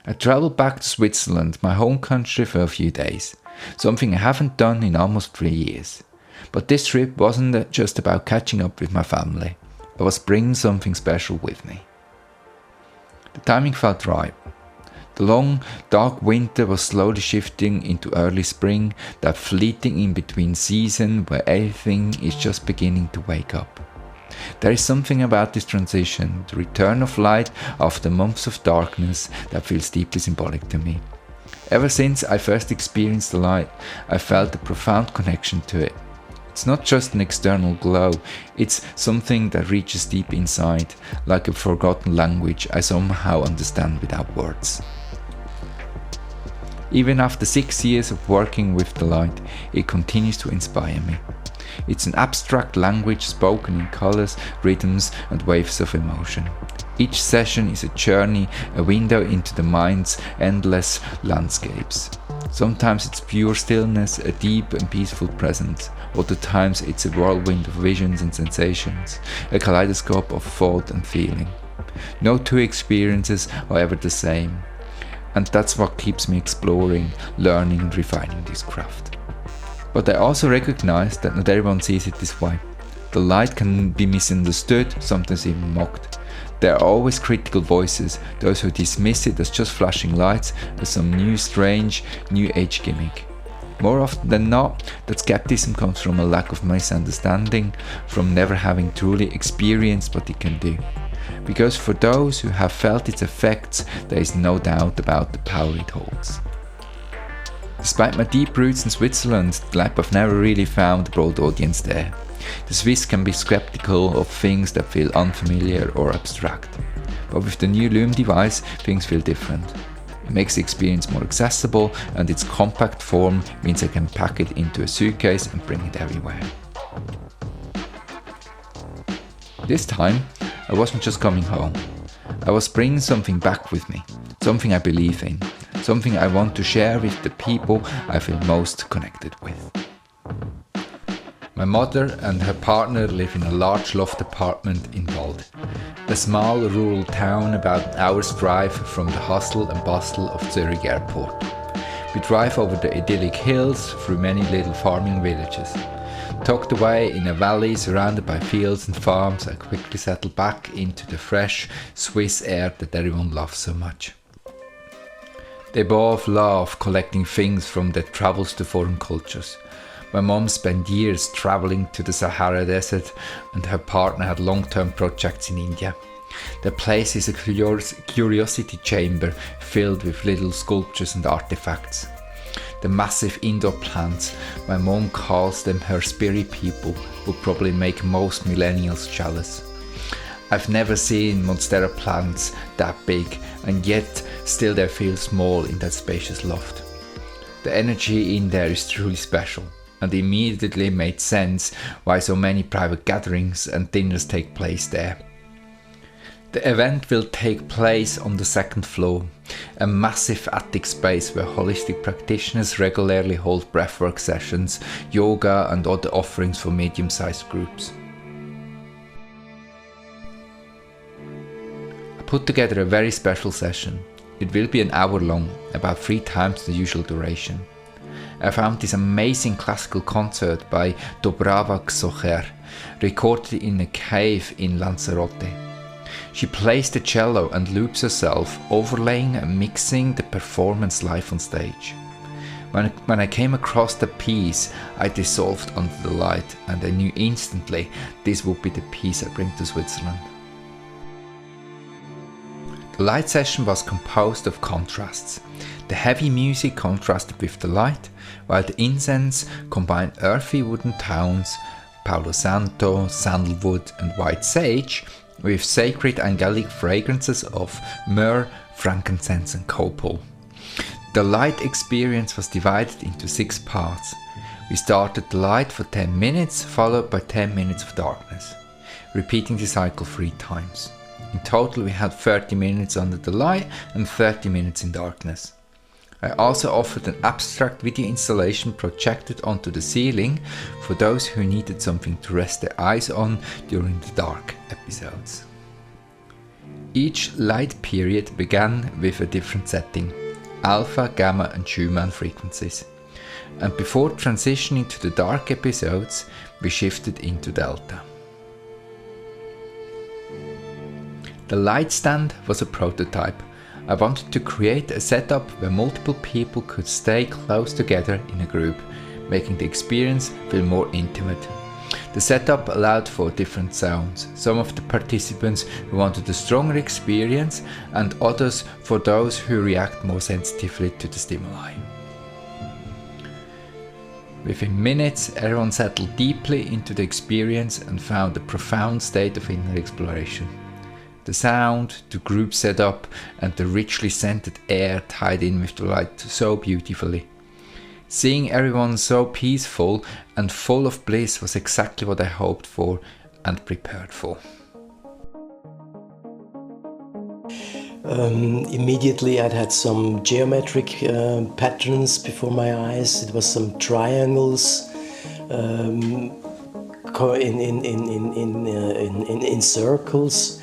I travelled back to Switzerland, my home country, for a few days, something I haven't done in almost 3 years. But this trip wasn't just about catching up with my family, I was bringing something special with me. The timing felt right. The long, dark winter was slowly shifting into early spring, that fleeting in-between season where everything is just beginning to wake up. There is something about this transition, the return of light after months of darkness, that feels deeply symbolic to me. Ever since I first experienced the light, I felt a profound connection to it. It's not just an external glow, it's something that reaches deep inside, like a forgotten language I somehow understand without words. Even after 6 years of working with the light, it continues to inspire me. It's an abstract language spoken in colors, rhythms, and waves of emotion. Each session is a journey, a window into the mind's endless landscapes. Sometimes it's pure stillness, a deep and peaceful presence. Other times it's a whirlwind of visions and sensations, a kaleidoscope of thought and feeling. No two experiences are ever the same. And that's what keeps me exploring, learning and refining this craft. But I also recognize that not everyone sees it this way. The light can be misunderstood, sometimes even mocked. There are always critical voices, those who dismiss it as just flashing lights, as some new strange, new age gimmick. More often than not, that skepticism comes from a lack of misunderstanding, from never having truly experienced what it can do. Because for those who have felt its effects, there is no doubt about the power it holds. Despite my deep roots in Switzerland, Lightbath never really found a broad audience there. The Swiss can be skeptical of things that feel unfamiliar or abstract. But with the new Loom device, things feel different. It makes the experience more accessible, and its compact form means I can pack it into a suitcase and bring it everywhere. This time, I wasn't just coming home. I was bringing something back with me, something I believe in, something I want to share with the people I feel most connected with. My mother and her partner live in a large loft apartment in Wald, a small rural town about an hour's drive from the hustle and bustle of Zurich Airport. We drive over the idyllic hills through many little farming villages. Tucked away in a valley surrounded by fields and farms, I quickly settle back into the fresh Swiss air that everyone loves so much. They both love collecting things from their travels to foreign cultures. My mom spent years traveling to the Sahara Desert, and her partner had long-term projects in India. The place is a curiosity chamber filled with little sculptures and artifacts. The massive indoor plants, my mom calls them her spirit people, would probably make most millennials jealous. I've never seen monstera plants that big, and yet still they feel small in that spacious loft. The energy in there is truly special, and immediately made sense why so many private gatherings and dinners take place there. The event will take place on the second floor, a massive attic space where holistic practitioners regularly hold breathwork sessions, yoga and other offerings for medium-sized groups. I put together a very special session. It will be an hour long, about 3 times the usual duration. I found this amazing classical concert by Dobrava Socher, recorded in a cave in Lanzarote. She plays the cello and loops herself, overlaying and mixing the performance live on stage. When I came across the piece, I dissolved under the light, and I knew instantly this would be the piece I bring to Switzerland. The light session was composed of contrasts. The heavy music contrasted with the light, while the incense combined earthy wooden tones, Palo Santo, sandalwood and white sage, with sacred angelic fragrances of myrrh, frankincense and copal. The light experience was divided into 6 parts. We started the light for 10 minutes, followed by 10 minutes of darkness, repeating the cycle 3 times. In total we had 30 minutes under the light and 30 minutes in darkness. I also offered an abstract video installation projected onto the ceiling for those who needed something to rest their eyes on during the dark episodes. Each light period began with a different setting, alpha, gamma and Schumann frequencies. And before transitioning to the dark episodes, we shifted into delta. The light stand was a prototype. I wanted to create a setup where multiple people could stay close together in a group, making the experience feel more intimate. The setup allowed for different sounds, some of the participants who wanted a stronger experience and others for those who react more sensitively to the stimuli. Within minutes, everyone settled deeply into the experience and found a profound state of inner exploration. The sound, the group setup and the richly scented air tied in with the light so beautifully. Seeing everyone so peaceful and full of bliss was exactly what I hoped for and prepared for. Immediately I'd had some geometric patterns before my eyes. It was some triangles in circles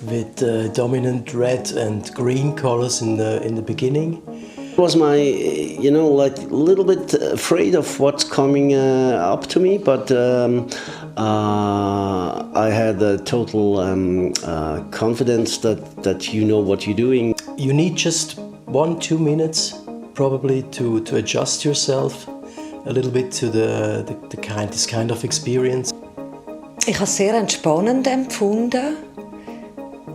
with dominant red and green colors in the beginning. Was my, like a little bit afraid of what's coming up to me, but I had a total confidence that you know what you're doing. You need just 1-2 minutes probably to adjust yourself a little bit to this kind of experience. Ich habe es sehr entspannend empfunden.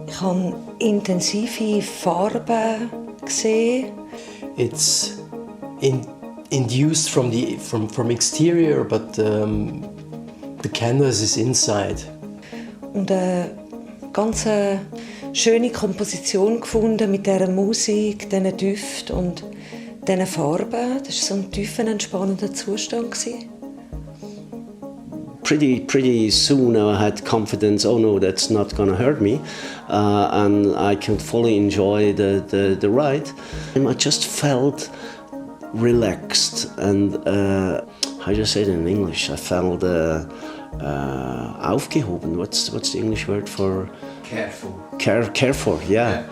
Ich habe intensive Farben gesehen. It's induced from exterior, but the canvas is inside. Und eine ganz schöne Komposition gefunden mit dieser Musik, diesen Düften und diesen Farben. Das war so ein tiefer, entspannender Zustand. Pretty soon I had confidence, oh no, that's not gonna hurt me, and I can fully enjoy the ride. And I just felt relaxed and, how do you say it in English? I felt aufgehoben. What's the English word for? Careful. Careful, yeah.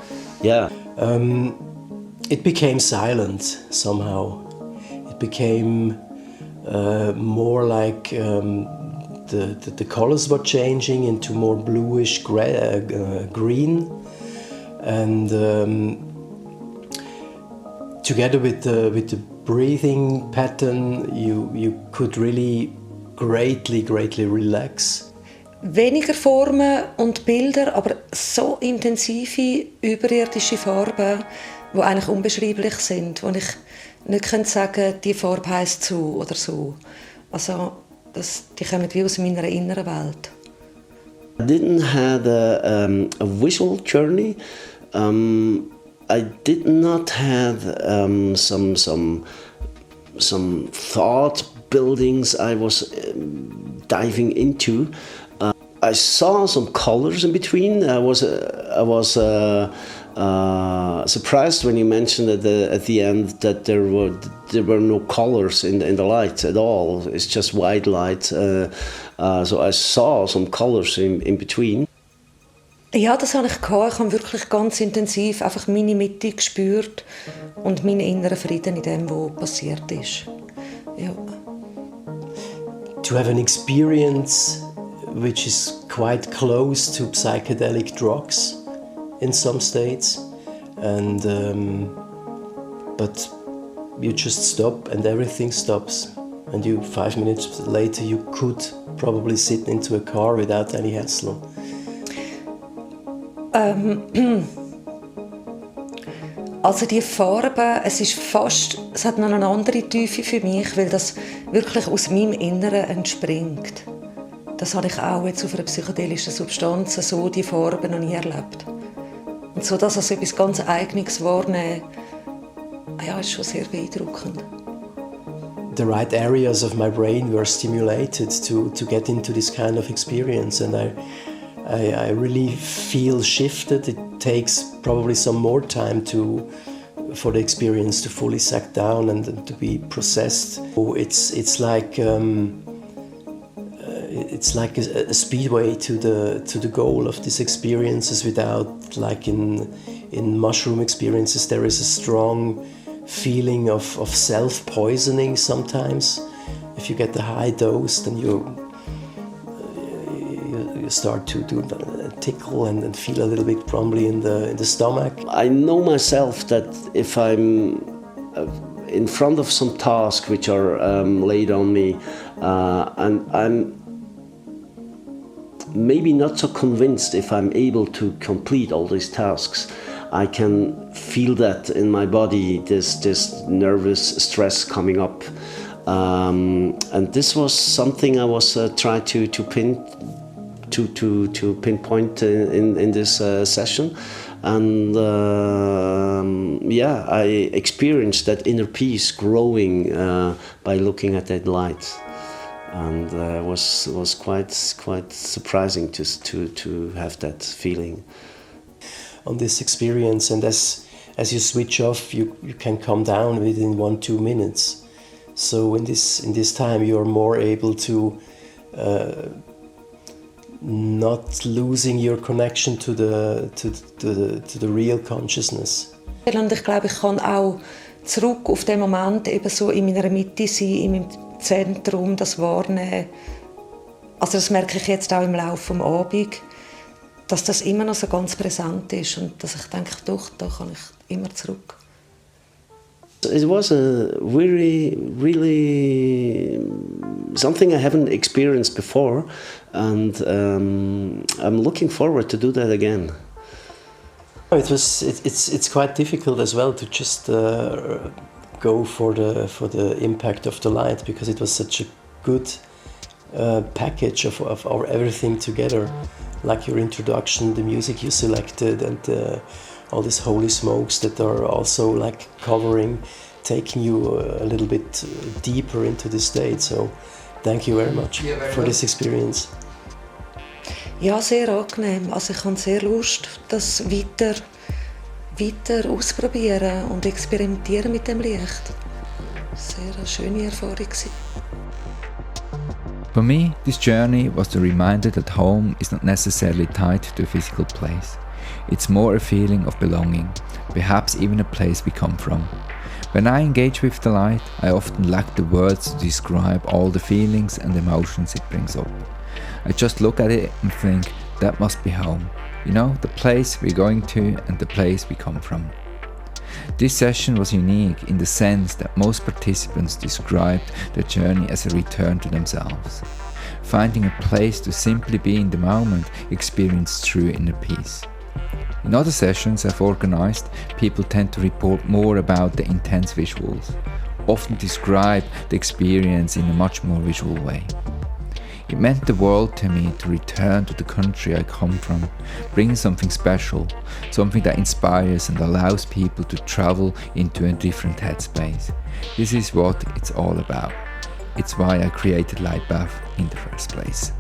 It became silent somehow. It became more like the colors were changing into more bluish green, and together with the breathing pattern, you could really greatly relax. Weniger Formen und Bilder, aber so intensive, überirdische Farben, die eigentlich unbeschreiblich sind, wo ich nicht sagen könnte, die Farbe heisst so oder so. Also, die kommen wie aus meiner inneren Welt. I didn't have a visual journey. I did not have some thought buildings I was diving into. I saw some colors in between. I was surprised when you mentioned at the end that there were no colors in the light at all. It's just white light. So I saw some colors in between. Ja, das hatte ich. Ich habe wirklich ganz intensiv einfach meine Mitte gespürt und meinen inneren Frieden in dem, was passiert ist. Ja. To have an experience which is quite close to psychedelic drugs in some states, and but you just stop and everything stops, and 5 minutes later you could probably sit into a car without any hassle. Also die Farben, es hat noch eine andere Tiefe für mich, weil das wirklich aus meinem Inneren entspringt. Das habe ich auch jetzt auf einer psychedelischen Substanz so die Farben noch nie erlebt. Und so das als etwas ganz Eigenes wahrnehmen, ja, ist schon sehr beeindruckend. The right areas of my brain were stimulated to get into this kind of experience, and I really feel shifted. It takes probably some more time for the experience to fully sag down and to be processed. It's like it's like a speedway to the goal of these experiences. Without, like in mushroom experiences, there is a strong feeling of self-poisoning sometimes. If you get the high dose, then you start to tickle and feel a little bit grumbly in the stomach. I know myself that if I'm in front of some tasks which are laid on me, and I'm maybe not so convinced if I'm able to complete all these tasks, I can feel that in my body, this nervous stress coming up. And this was something I was trying to pinpoint in this session, and I experienced that inner peace growing by looking at that light, and was quite surprising to have that feeling on this experience. And as you switch off, you can calm down within 1-2 minutes. So in this time, you are more able to not losing your connection to the real consciousness. Und ich glaube, ich kann auch zurück auf den Moment eben so in meiner Mitte sein, in meinem Zentrum, das wahrnehmen. Also das merke ich jetzt auch im Laufe des Abends, dass das immer noch so ganz präsent ist und dass ich denke, doch, da kann ich immer zurück. It was a really something I haven't experienced before, and I'm looking forward to do that again. It's quite difficult as well to just go for the impact of the light, because it was such a good package of our everything together, like your introduction, the music you selected, and all these holy smokes that are also like taking you a little bit deeper into this state. So thank you very much for this experience. Ja, sehr angenehm. Also ich habe sehr Lust, das weiter ausprobieren und experimentieren mit dem Licht. Sehr eine schöne Erfahrung. For me, this journey was the reminder that home is not necessarily tied to a physical place. It's more a feeling of belonging, perhaps even a place we come from. When I engage with the light, I often lack the words to describe all the feelings and emotions it brings up. I just look at it and think, that must be home. You know, the place we're going to and the place we come from. This session was unique in the sense that most participants described their journey as a return to themselves, finding a place to simply be in the moment, experience true inner peace. In other sessions I've organized, people tend to report more about the intense visuals, often describe the experience in a much more visual way. It meant the world to me to return to the country I come from, bring something special, something that inspires and allows people to travel into a different headspace. This is what it's all about. It's why I created Lightbath in the first place.